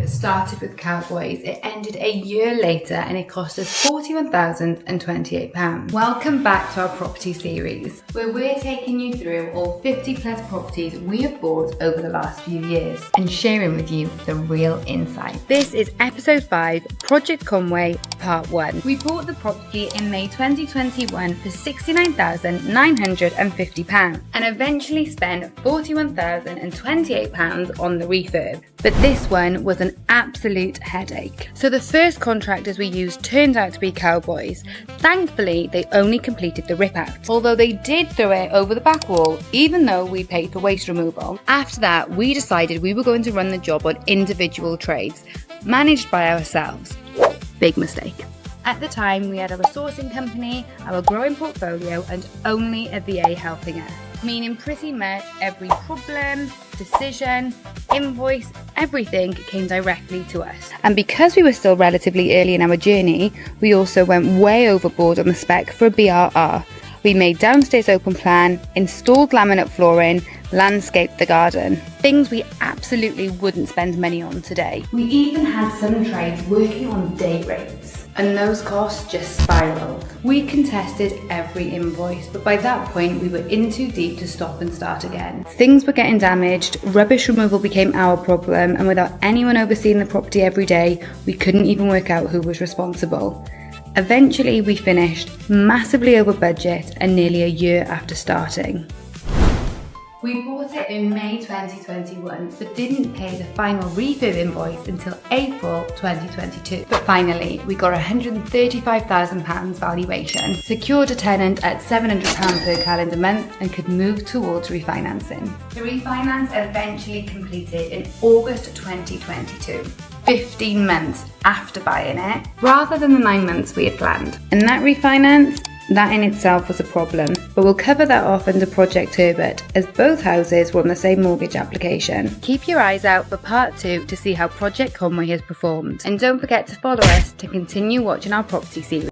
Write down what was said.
started with Cowboys, it ended a year later and it cost us £41,028. Welcome back to our property series, where we're taking you through all 50 plus properties we have bought over the last few years and sharing with you the real insight. This is episode 5, Project Conway, part 1. We bought the property in May 2021 for £69,950 and eventually spent £41,028 on the refurb. But this one was an absolute headache. So the first contractors we used turned out to be Cowboys. Thankfully, they only completed the rip out, although they did throw it over the back wall, even though we paid for waste removal. After that, we decided we were going to run the job on individual trades, managed by ourselves. Big mistake. At the time, we had our sourcing company, our growing portfolio, and only a VA helping us, meaning pretty much every problem, decision, invoice, everything came directly to us. And because we were still relatively early in our journey, we also went way overboard on the spec for a BRR. We made downstairs open plan, installed laminate flooring, landscaped the garden. Things we absolutely wouldn't spend money on today. We even had some trades working on day rates, and those costs just spiraled. We contested every invoice, but by that point we were in too deep to stop and start again. Things were getting damaged, rubbish removal became our problem, and without anyone overseeing the property every day, we couldn't even work out who was responsible. Eventually we finished massively over budget and nearly a year after starting. We bought it in May 2021, but didn't pay the final refurb invoice until April 2022. But finally, we got a £135,000 valuation, secured a tenant at £700 per calendar month, and could move towards refinancing. The refinance eventually completed in August 2022. 15 months after buying it, rather than the 9 months we had planned. And that refinance, that in itself was a problem, but we'll cover that off under Project Turbot, as both houses were on the same mortgage application. Keep your eyes out for part 2 to see how Project Conway has performed, and don't forget to follow us to continue watching our property series.